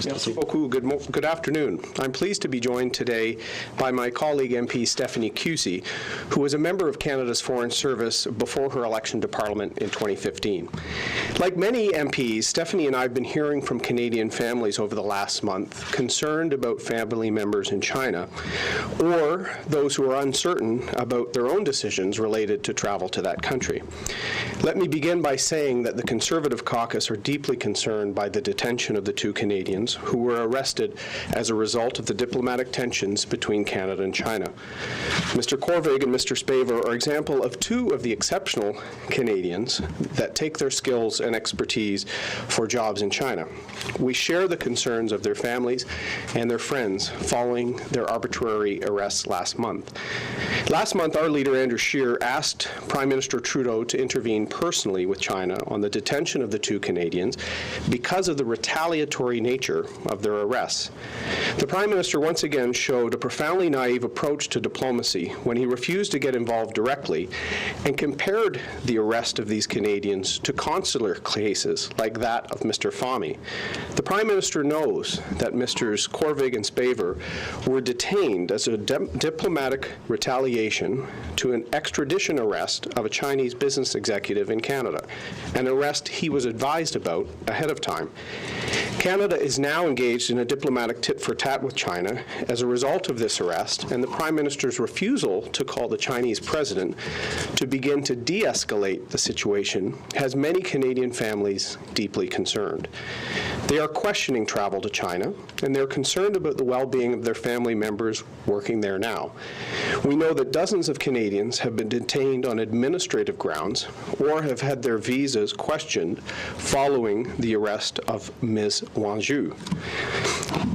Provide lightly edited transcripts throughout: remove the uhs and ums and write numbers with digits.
Merci beaucoup. Good afternoon. I'm pleased to be joined today by my colleague MP Stephanie Kusie, who was a member of Canada's Foreign Service before her election to Parliament in 2015. Like many MPs, Stephanie and I have been hearing from Canadian families over the last month concerned about family members in China, or those who are uncertain about their own decisions related to travel to that country. Let me begin by saying that the Conservative caucus are deeply concerned by the detention of the two Canadians who were arrested as a result of the diplomatic tensions between Canada and China. Mr. Corvig and Mr. Spaver are example of two of the exceptional Canadians that take their skills and expertise for jobs in China. We share the concerns of their families and their friends following their arbitrary arrests last month. Last month, our leader, Andrew Scheer, asked Prime Minister Trudeau to intervene personally with China on the detention of the two Canadians because of the retaliatory nature of their arrests. The Prime Minister once again showed a profoundly naive approach to diplomacy when he refused to get involved directly and compared the arrest of these Canadians to consular cases like that of Mr. Fahmy. The Prime Minister knows that Mrs. Corvig and Spaver were detained as a diplomatic retaliation to an extradition arrest of a Chinese business executive in Canada, an arrest he was advised about ahead of time. Canada is now engaged in a diplomatic tit-for-tat with China as a result of this arrest and the Prime Minister's refusal to call the Chinese president to begin to de-escalate the situation has many Canadian families deeply concerned. They are questioning travel to China, and they're concerned about the well-being of their family members working there now. We know that dozens of Canadians have been detained on administrative grounds or have had their visas questioned following the arrest of Ms. Wang Zhu.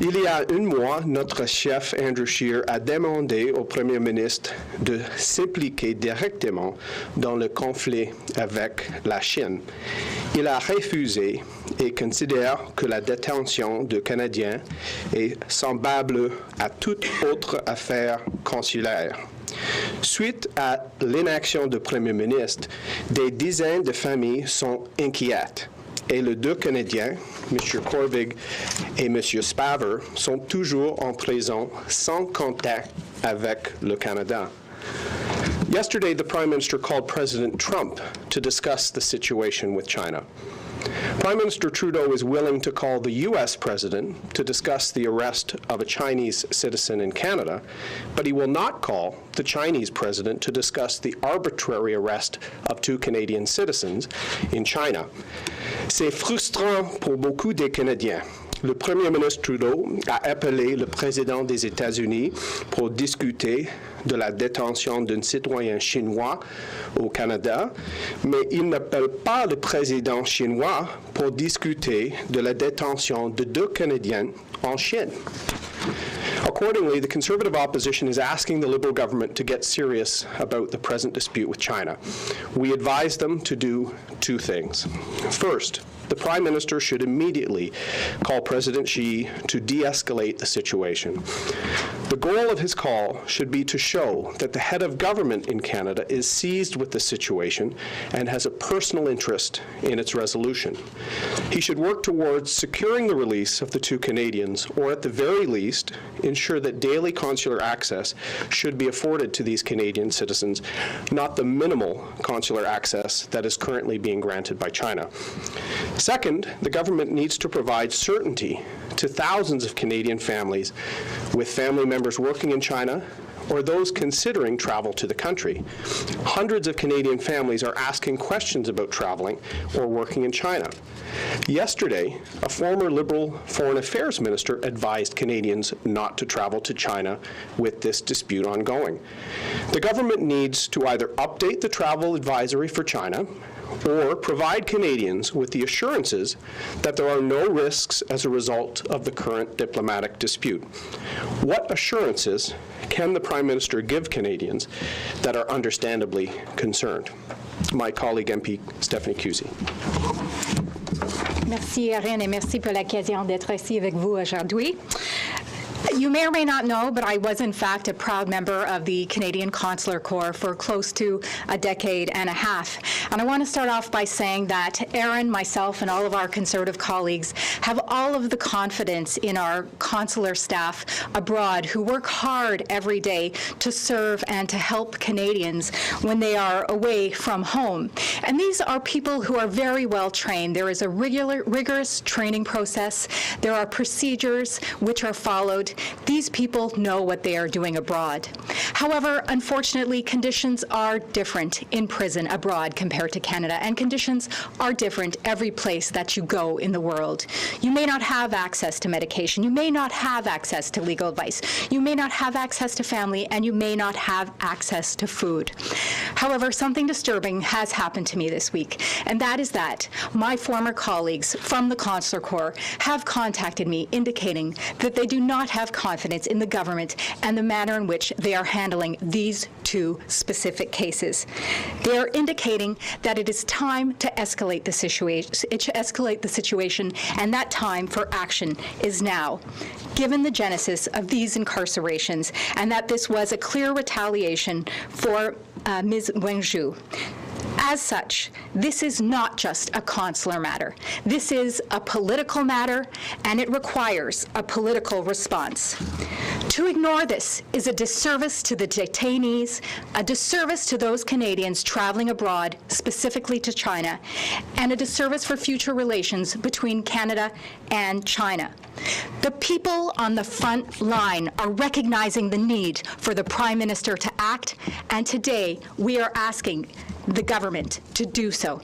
Il y a un mois, notre chef Andrew Scheer a demandé au Premier ministre de s'impliquer directement dans le conflit avec la Chine. Il a refusé et considère que la détention de Canadiens est semblable à toute autre affaire consulaire. Suite à l'inaction du Premier ministre, des dizaines de familles sont inquiètes. Et les deux Canadiens, M. Corvig et M. Spaver, sont toujours en prison sans contact avec le Canada. Yesterday, the Prime Minister called President Trump to discuss the situation with China. Prime Minister Trudeau is willing to call the U.S. President to discuss the arrest of a Chinese citizen in Canada, but he will not call the Chinese President to discuss the arbitrary arrest of two Canadian citizens in China. C'est frustrant pour beaucoup de Canadiens. Le Premier ministre Trudeau a appelé le président des États-Unis pour discuter de la détention d'un citoyen chinois au Canada, mais il n'appelle pas le président chinois pour discuter de la détention de deux Canadiens en Chine. Accordingly, the Conservative opposition is asking the Liberal government to get serious about the present dispute with China. We advise them to do two things. First, the Prime Minister should immediately call President Xi to de-escalate the situation. The goal of his call should be to show that the head of government in Canada is seized with the situation and has a personal interest in its resolution. He should work towards securing the release of the two Canadians, or at the very least, ensure that daily consular access should be afforded to these Canadian citizens, not the minimal consular access that is currently being granted by China. Second, the government needs to provide certainty to thousands of Canadian families with family members working in China or those considering travel to the country. Hundreds of Canadian families are asking questions about traveling or working in China. Yesterday, a former Liberal Foreign Affairs Minister advised Canadians not to travel to China with this dispute ongoing. The government needs to either update the travel advisory for China or provide Canadians with the assurances that there are no risks as a result of the current diplomatic dispute. What assurances can the Prime Minister give Canadians that are understandably concerned? My colleague MP Stephanie Kusie. Merci Erin et merci pour l'occasion d'être ici avec vous aujourd'hui. You may or may not know, but I was in fact a proud member of the Canadian Consular Corps for close to a decade and a half. And I want to start off by saying that Erin, myself, and all of our Conservative colleagues have all of the confidence in our consular staff abroad who work hard every day to serve and to help Canadians when they are away from home. And these are people who are very well trained. There is a rigorous training process. There are procedures which are followed. These people know what they are doing abroad. However, unfortunately, conditions are different in prison abroad compared to Canada, and conditions are different every place that you go in the world. You may not have access to medication. You may not have access to legal advice. You may not have access to family, and you may not have access to food. However, something disturbing has happened to me this week, and that is that my former colleagues from the Consular Corps have contacted me indicating that they do not have confidence in the government and the manner in which they are handling these two specific cases. They are indicating that it is time to escalate the situation, and that time for action is now, given the genesis of these incarcerations, and that this was a clear retaliation for Ms. Wenzhou. As such, this is not just a consular matter. This is a political matter, and it requires a political response. To ignore this is a disservice to the detainees, a disservice to those Canadians traveling abroad, specifically to China, and a disservice for future relations between Canada and China. The people on the front line are recognizing the need for the Prime Minister to act, and today we are asking the government to do so.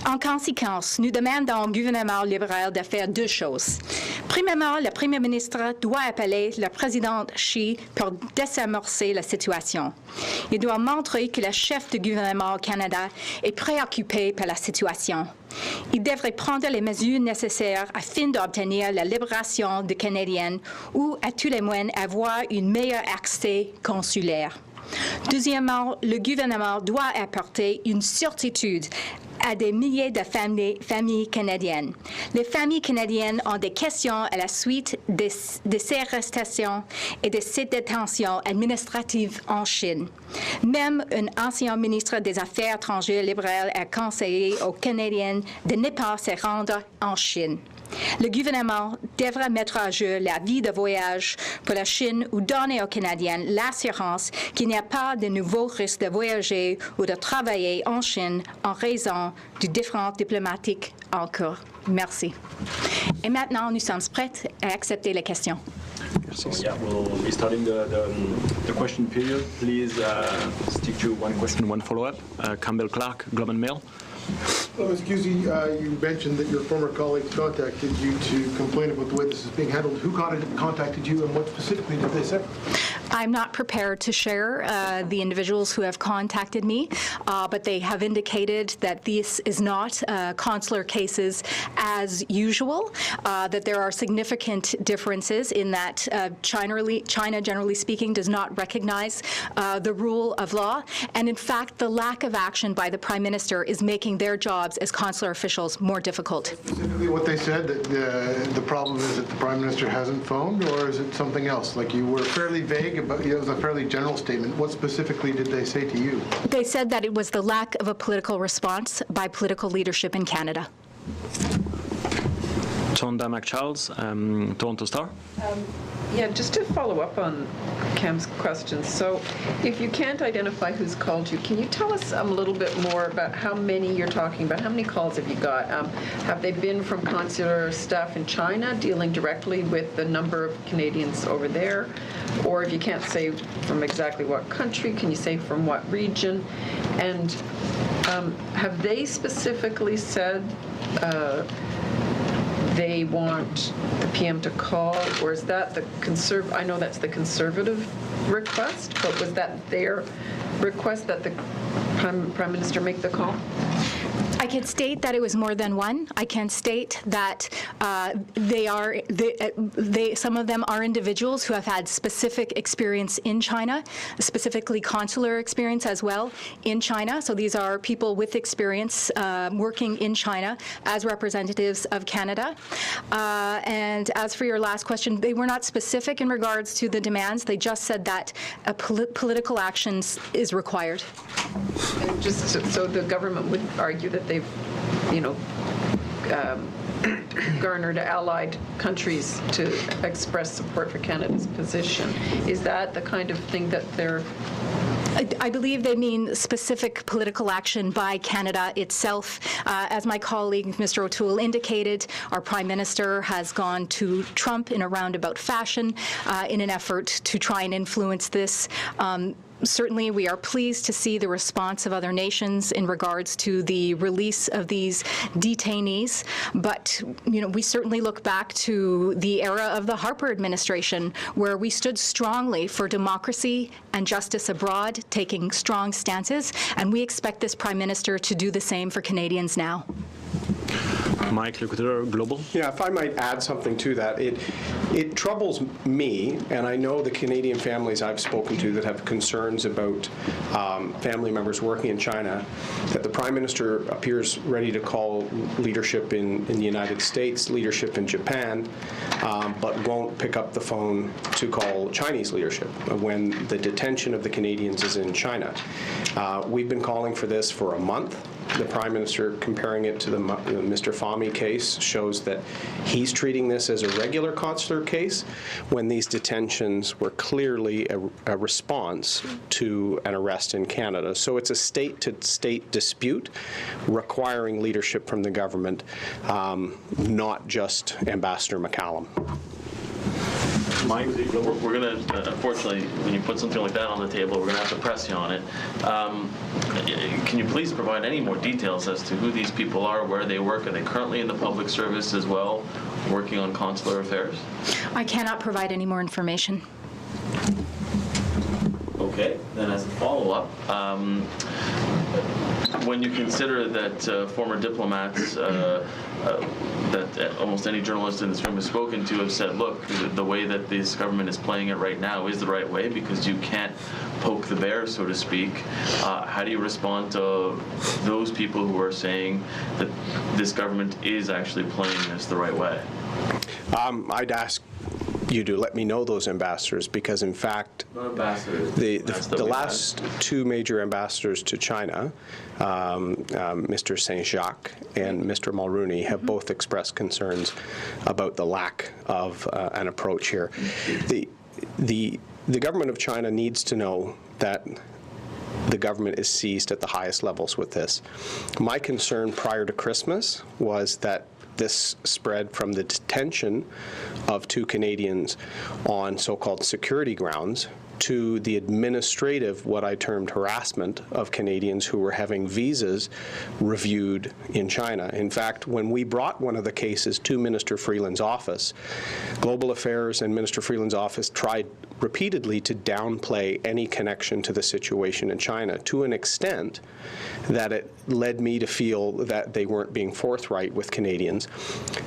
En conséquence, nous demandons au gouvernement libéral de faire deux choses. Premièrement, le Premier ministre doit appeler le président Xi pour désamorcer la situation. Il doit montrer que le chef du gouvernement au Canada est préoccupé par la situation. Il devrait prendre les mesures nécessaires afin d'obtenir la libération des Canadiens ou, à tous les moins, avoir un meilleur accès consulaire. Deuxièmement, le gouvernement doit apporter une certitude à des milliers de familles canadiennes. Les familles canadiennes ont des questions à la suite de ces arrestations et de ces détentions administratives en Chine. Même un ancien ministre des Affaires étrangères libéral a conseillé aux Canadiens de ne pas se rendre en Chine. Le gouvernement devra mettre à jour l'avis de voyage pour la Chine ou donner aux Canadiens l'assurance qu'il n'y a pas de nouveaux risques de voyager ou de travailler en Chine en raison du différend diplomatique en cours. Merci. Et maintenant, nous sommes prêts à accepter les questions. So, yeah, we'll be starting the question period. Please stick to one question, one follow-up. Campbell Clark, Globe and Mail. Well, Ms. Kusie, you mentioned that your former colleagues contacted you to complain about the way this is being handled. Who contacted you, and what specifically did they say? I'm not prepared to share the individuals who have contacted me, but they have indicated that this is not consular cases as usual, that there are significant differences in that China, generally speaking, does not recognize the rule of law, and in fact, the lack of action by the Prime Minister is making their jobs as consular officials more difficult. Specifically what they said, that the problem is that the Prime Minister hasn't phoned, or is it something else? Like, you were fairly vague about, it was a fairly general statement. What specifically did they say to you? They said that it was the lack of a political response by political leadership in Canada. Tonda McCharles, Toronto Star. Yeah, just to follow up on Cam's question. So if you can't identify who's called you, can you tell us a little bit more about how many you're talking about? How many calls have you got? Have they been from consular staff in China dealing directly with the number of Canadians over there? Or if you can't say from exactly what country, can you say from what region? And have they specifically said they want the PM to call, or is that the I know that's the Conservative request, but was that their request that the Prime Minister make the call? I can state that it was more than one. I can state that some of them are individuals who have had specific experience in China, specifically consular experience as well in China. So these are people with experience working in China as representatives of Canada. And as for your last question, they were not specific in regards to the demands. They just said that political action is required. And just so the government would argue that they've, garnered allied countries to express support for Canada's position. Is that the kind of thing that they're... I believe they mean specific political action by Canada itself. As my colleague, Mr. O'Toole, indicated, our Prime Minister has gone to Trump in a roundabout fashion in an effort to try and influence this. Certainly, we are pleased to see the response of other nations in regards to the release of these detainees. But, we certainly look back to the era of the Harper administration, where we stood strongly for democracy and justice abroad, taking strong stances. And we expect this Prime Minister to do the same for Canadians now. Mike, Leader Global. Yeah, if I might add something to that, it troubles me, and I know the Canadian families I've spoken to that have concerns about family members working in China, that the Prime Minister appears ready to call leadership in the United States, leadership in Japan, but won't pick up the phone to call Chinese leadership when the detention of the Canadians is in China. We've been calling for this for a month. The Prime Minister, comparing it to the Mr. Fahmy case, shows that he's treating this as a regular consular case when these detentions were clearly a response to an arrest in Canada. So it's a state-to-state dispute requiring leadership from the government, not just Ambassador McCallum. Mike, we're going to, unfortunately, when you put something like that on the table, we're going to have to press you on it. Can you please provide any more details as to who these people are, where they work? Are they currently in the public service as well, working on consular affairs? I cannot provide any more information. Okay, then as a follow-up, when you consider that former diplomats that almost any journalist in this room has spoken to have said, look, the way that this government is playing it right now is the right way because you can't poke the bear, so to speak. How do you respond to those people who are saying that this government is actually playing this the right way? I'd ask you to let me know those ambassadors because, in fact, the last two major ambassadors to China, Mr. Saint-Jacques and Mr. Mulrooney, have both expressed concerns about the lack of an approach here. The government of China needs to know that the government is seized at the highest levels with this. My concern prior to Christmas was that this spread from the detention of two Canadians on so-called security grounds to the administrative, what I termed harassment, of Canadians who were having visas reviewed in China. In fact, when we brought one of the cases to Minister Freeland's office, Global Affairs and Minister Freeland's office tried repeatedly to downplay any connection to the situation in China to an extent that it led me to feel that they weren't being forthright with Canadians.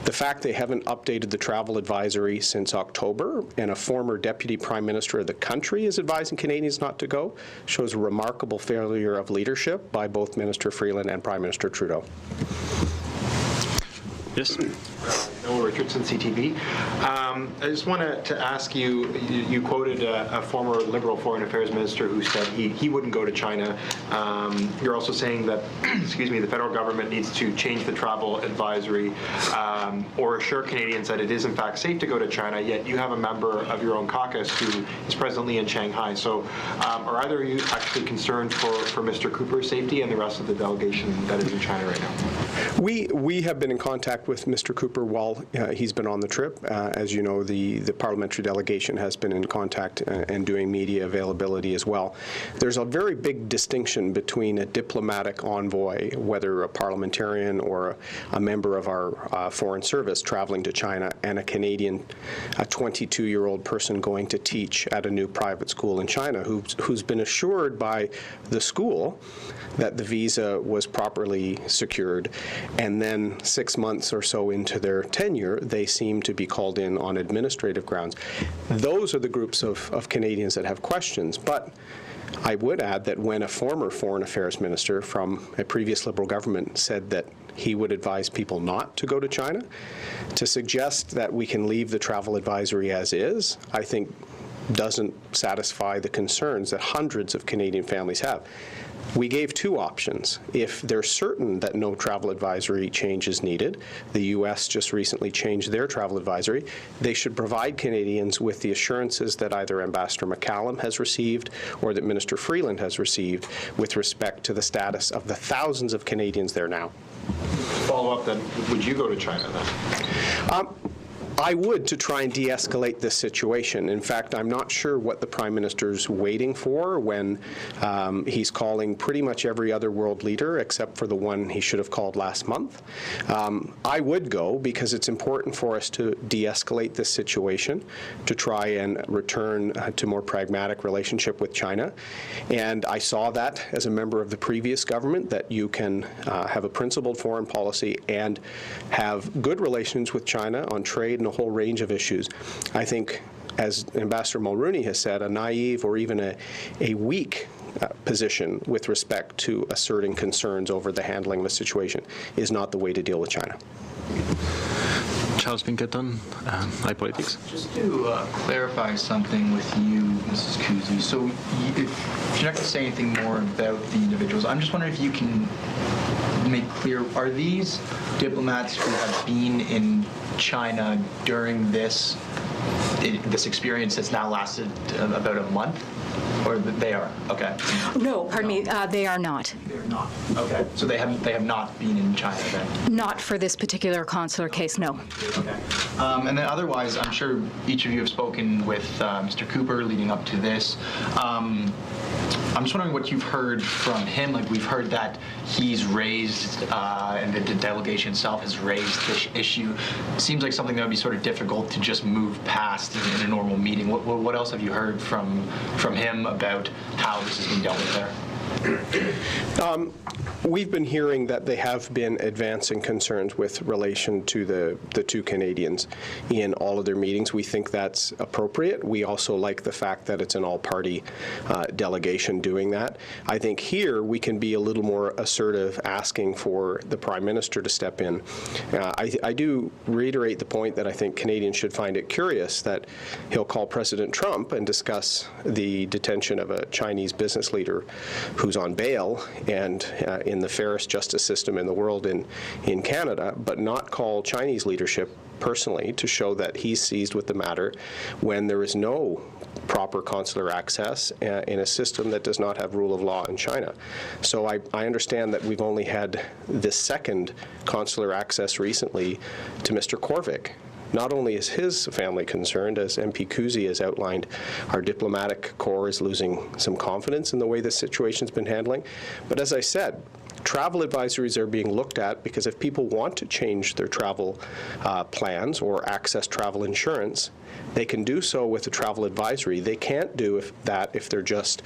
The fact they haven't updated the travel advisory since October and a former Deputy Prime Minister of the country is advising Canadians not to go shows a remarkable failure of leadership by both Minister Freeland and Prime Minister Trudeau. Yes. Noah Richardson, CTV. I just wanted to ask you, you quoted a former Liberal Foreign Affairs Minister who said he wouldn't go to China. You're also saying that, excuse me, the federal government needs to change the travel advisory or assure Canadians that it is in fact safe to go to China, yet you have a member of your own caucus who is presently in Shanghai. So are either of you actually concerned for Mr. Cooper's safety and the rest of the delegation that is in China right now? We have been in contact with Mr. Cooper while he's been on the trip. As you know, the parliamentary delegation has been in contact and doing media availability as well. There's a very big distinction between a diplomatic envoy, whether a parliamentarian or a member of our foreign service traveling to China, and a Canadian, a 22-year-old person going to teach at a new private school in China who's been assured by the school that the visa was properly secured, and then 6 months or so into their tenure, they seem to be called in on administrative grounds. Those are the groups of Canadians that have questions. But I would add that when a former Foreign Affairs Minister from a previous Liberal government said that he would advise people not to go to China, to suggest that we can leave the travel advisory as is, I think doesn't satisfy the concerns that hundreds of Canadian families have. We gave two options. If they're certain that no travel advisory change is needed, the U.S. just recently changed their travel advisory, they should provide Canadians with the assurances that either Ambassador McCallum has received or that Minister Freeland has received with respect to the status of the thousands of Canadians there now. Follow up then, would you go to China then? I would, to try and de-escalate this situation. In fact, I'm not sure what the Prime Minister's waiting for when he's calling pretty much every other world leader except for the one he should have called last month. I would go because it's important for us to de-escalate this situation, to try and return to more pragmatic relationship with China. And I saw that as a member of the previous government, that you can have a principled foreign policy and have good relations with China on trade and a whole range of issues. I think, as Ambassador Mulroney has said, a naive or even a weak position with respect to asserting concerns over the handling of a situation is not the way to deal with China. Charles Pinkerton, iPolitics. Just to clarify something with you, Mrs. Kusie. So if you're not going to say anything more about the individuals, I'm just wondering if you can make clear, are these diplomats who have been in China during this experience that's now lasted about a month? Or they are? Okay. No, pardon me, they are not. They're not. Okay. So they have not been in China then? Not for this particular consular case, no. Okay. And then otherwise, I'm sure each of you have spoken with Mr. Cooper leading up to this. I'm just wondering what you've heard from him. Like, we've heard that he's raised, and the delegation itself has raised this issue. Seems like something that would be sort of difficult to just move past in a normal meeting. What else have you heard from him about how this is being dealt with there? We've been hearing that they have been advancing concerns with relation to the two Canadians in all of their meetings. We think that's appropriate. We also like the fact that it's an all-party delegation doing that. I think here we can be a little more assertive, asking for the Prime Minister to step in. I do reiterate the point that I think Canadians should find it curious that he'll call President Trump and discuss the detention of a Chinese business leader who's on bail and in the fairest justice system in the world in Canada, but not call Chinese leadership personally to show that he's seized with the matter when there is no proper consular access in a system that does not have rule of law in China. So I understand that we've only had this second consular access recently to Mr. Corvick. Not only is his family concerned, as MP Kusie has outlined, our diplomatic corps is losing some confidence in the way this situation's been handling. But as I said, travel advisories are being looked at because if people want to change their travel plans or access travel insurance, they can do so with a travel advisory. They can't do that if they're just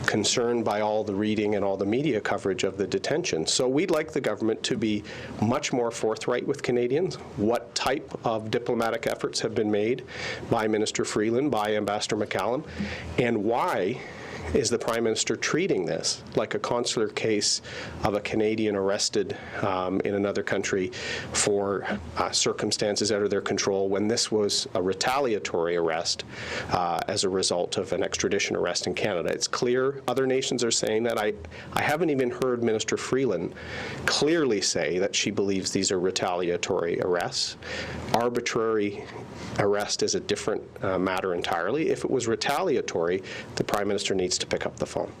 concerned by all the reading and all the media coverage of the detention. So we'd like the government to be much more forthright with Canadians. What type of diplomatic efforts have been made by Minister Freeland, by Ambassador McCallum, and why is the Prime Minister treating this like a consular case of a Canadian arrested in another country for circumstances out of their control when this was a retaliatory arrest as a result of an extradition arrest in Canada? It's clear other nations are saying that. I haven't even heard Minister Freeland clearly say that she believes these are retaliatory arrests. Arbitrary arrest is a different matter entirely. If it was retaliatory, the Prime Minister needs to pick up the phone.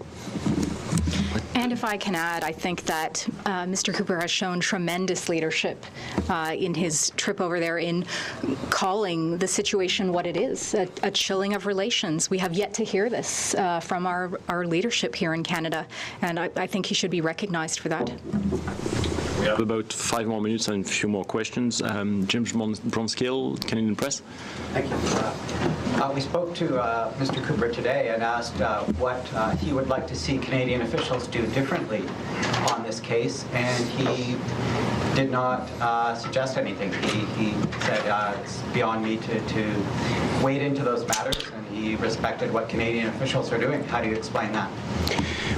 And if I can add, I think that Mr. Cooper has shown tremendous leadership in his trip over there in calling the situation what it is, a chilling of relations. We have yet to hear this from our leadership here in Canada, and I think he should be recognized for that. We have about 5 more minutes and a few more questions. James Bronskill, Canadian Press. Thank you. We spoke to Mr. Cooper today and asked what he would like to see Canadian officials do differently on this case, and he did not suggest anything. He said it's beyond me to wade into those matters, and he respected what Canadian officials are doing. How do you explain that?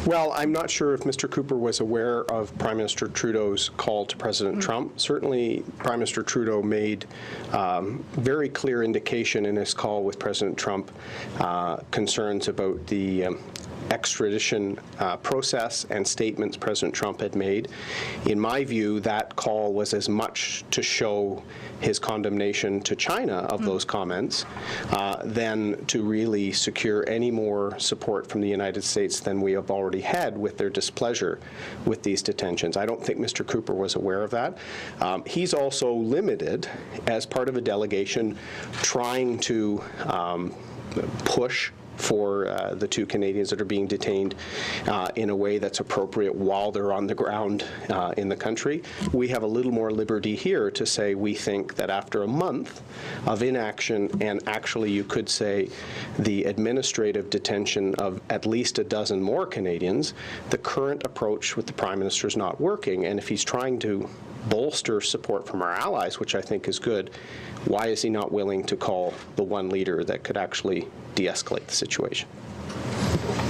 Well, I'm not sure if Mr. Cooper was aware of Prime Minister Trudeau's call to President Trump. Certainly, Prime Minister Trudeau made very clear indication in his call with President Trump concerns about the extradition process and statements President Trump had made. In my view, that call was as much to show his condemnation to China of those comments than to really secure any more support from the United States than we have already had with their displeasure with these detentions. I don't think Mr. Cooper was aware of that. He's also limited as part of a delegation trying to push for the 2 Canadians that are being detained in a way that's appropriate while they're on the ground in the country. We have a little more liberty here to say we think that after a month of inaction, and actually you could say the administrative detention of at least a dozen more Canadians, the current approach with the Prime Minister is not working. And if he's trying to bolster support from our allies, which I think is good, why is he not willing to call the one leader that could actually de-escalate the situation?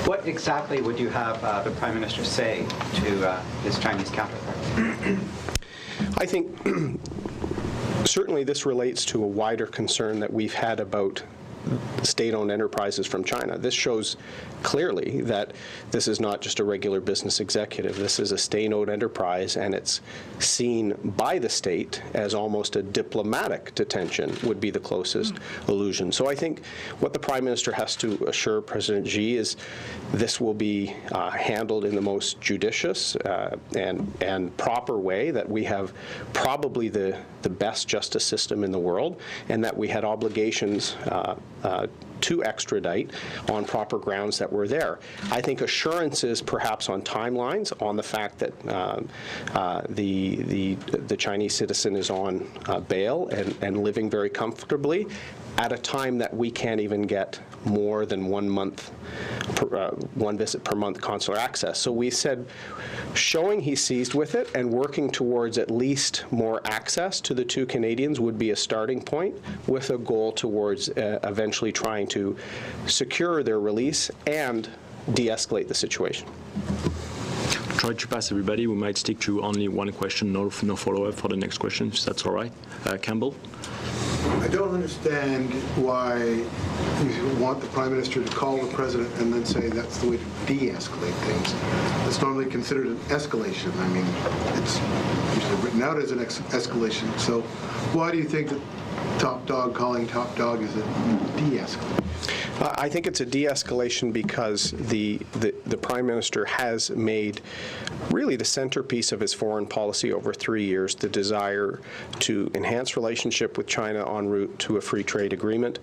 What exactly would you have the Prime Minister say to his Chinese counterpart? I think certainly this relates to a wider concern that we've had about state-owned enterprises from China. This shows clearly that this is not just a regular business executive. This is a state-owned enterprise, and it's seen by the state as almost a diplomatic detention would be the closest allusion. So I think what the Prime Minister has to assure President Xi is this will be handled in the most judicious and proper way, that we have probably the best justice system in the world, and that we had obligations to extradite on proper grounds that were there. I think assurances perhaps on timelines, on the fact that the Chinese citizen is on bail and living very comfortably at a time that we can't even get more than 1 month, one visit per month consular access. So we said showing he's seized with it and working towards at least more access to the 2 Canadians would be a starting point, with a goal towards eventually trying to secure their release and de-escalate the situation. Try to pass everybody. We might stick to only one question, no follow-up for the next question, if that's all right. Campbell? I don't understand why you want the Prime Minister to call the President and then say that's the way to de-escalate things. It's normally considered an escalation. I mean, it's usually written out as an escalation. So why do you think that top dog calling top dog is a de-escalation? I think it's a de-escalation because the Prime Minister has made really the centerpiece of his foreign policy over 3 years the desire to enhance relationship with China en route to a free trade agreement.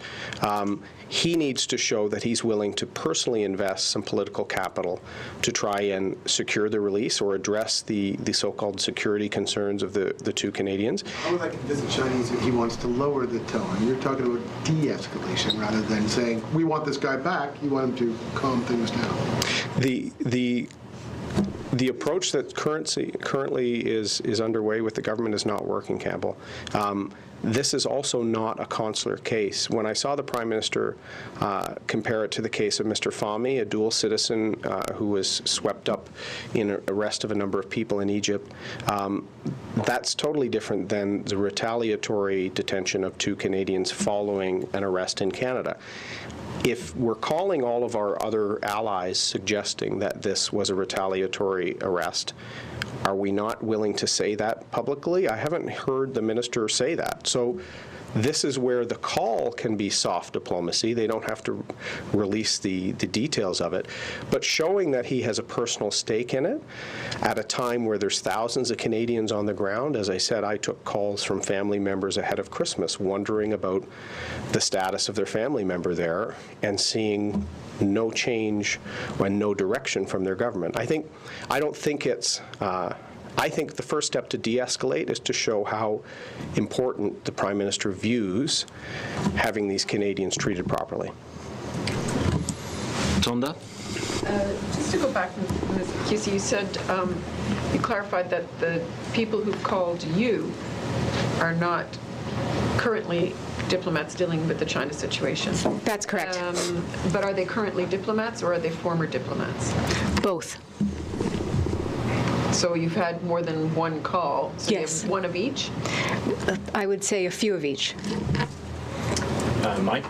He needs to show that he's willing to personally invest some political capital to try and secure the release or address the so-called security concerns of the 2 Canadians. How would I convince the Chinese that he wants to lower the tone? You're talking about de-escalation rather than saying, we want this guy back, you want him to calm things down. The approach that currently is underway with the government is not working, Campbell. This is also not a consular case. When I saw the Prime Minister compare it to the case of Mr. Fahmy, a dual citizen who was swept up in arrest of a number of people in Egypt, that's totally different than the retaliatory detention of 2 Canadians following an arrest in Canada. If we're calling all of our other allies suggesting that this was a retaliatory arrest, are we not willing to say that publicly? I haven't heard the minister say that. So This is where the call can be soft diplomacy. They don't have to release the details of it. But showing that he has a personal stake in it at a time where there's thousands of Canadians on the ground. As I said, I took calls from family members ahead of Christmas wondering about the status of their family member there and seeing no change and no direction from their government. I think the first step to de-escalate is to show how important the Prime Minister views having these Canadians treated properly. Tonda? Just to go back, Ms. Kusie, you said, you clarified that the people who've called you are not currently diplomats dealing with the China situation. That's correct. But are they currently diplomats or are they former diplomats? Both. So you've had more than one call? So Yes. You have one of each? I would say a few of each. Mike?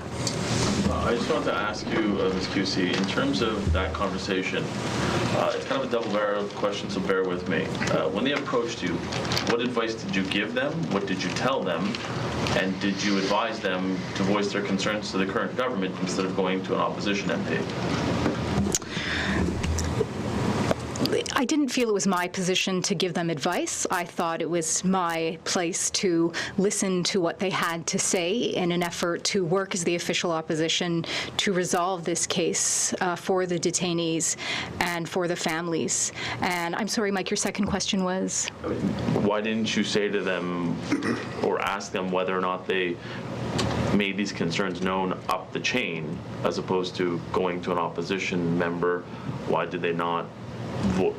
I just wanted to ask you, Ms. Kusie, in terms of that conversation, it's kind of a double-barreled question, so bear with me. When they approached you, what advice did you give them? What did you tell them? And did you advise them to voice their concerns to the current government instead of going to an opposition MP? I didn't feel it was my position to give them advice. I thought it was my place to listen to what they had to say in an effort to work as the official opposition to resolve this case for the detainees and for the families. And I'm sorry, Mike, your second question was? Why didn't you say to them or ask them whether or not they made these concerns known up the chain as opposed to going to an opposition member? Why did they not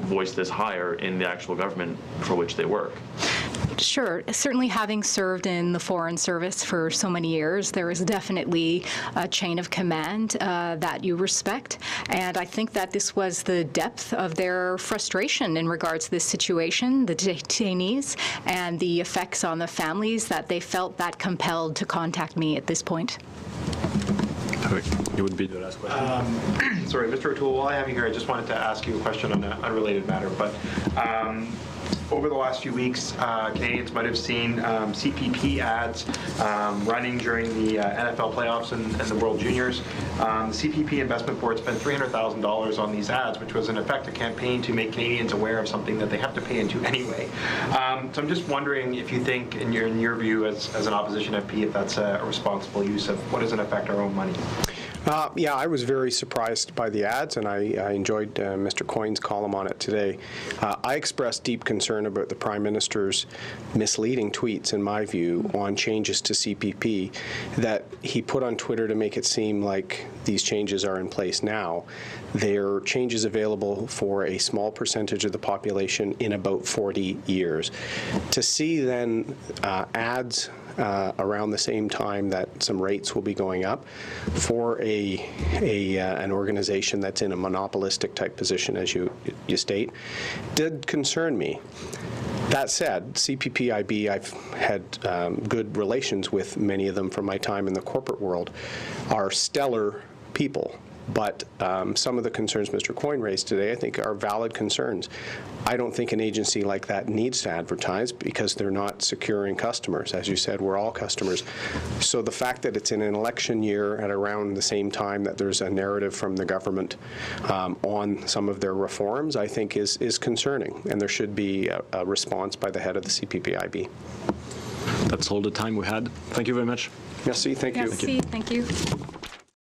voice this higher in the actual government for which they work? Sure. Certainly, having served in the Foreign Service for so many years, there is definitely a chain of command that you respect. And I think that this was the depth of their frustration in regards to this situation, the detainees, and the effects on the families, that they felt that compelled to contact me at this point. It would be the last question. Sorry, Mr. O'Toole, while I have you here, I just wanted to ask you a question on an unrelated matter. But over the last few weeks, Canadians might have seen CPP ads running during the NFL playoffs and the World Juniors. The CPP Investment Board spent $300,000 on these ads, which was in effect a campaign to make Canadians aware of something that they have to pay into anyway. So I'm just wondering if you think, in your view as an opposition FP, if that's a responsible use of what is in effect our own money. Yeah, I was very surprised by the ads, and I enjoyed Mr. Coyne's column on it today. I expressed deep concern about the Prime Minister's misleading tweets, in my view, on changes to CPP that he put on Twitter to make it seem like these changes are in place now. They're changes available for a small percentage of the population in about 40 years. To see then ads around the same time that some rates will be going up for an organization that's in a monopolistic type position, as you state, did concern me. That said, CPPIB, I've had good relations with many of them from my time in the corporate world, are stellar people. But some of the concerns Mr. Coyne raised today, I think, are valid concerns. I don't think an agency like that needs to advertise because they're not securing customers. As you said, we're all customers. So the fact that it's in an election year at around the same time that there's a narrative from the government on some of their reforms, I think is concerning. And there should be a response by the head of the CPPIB. That's all the time we had. Thank you very much. Merci, thank you. Merci, thank you.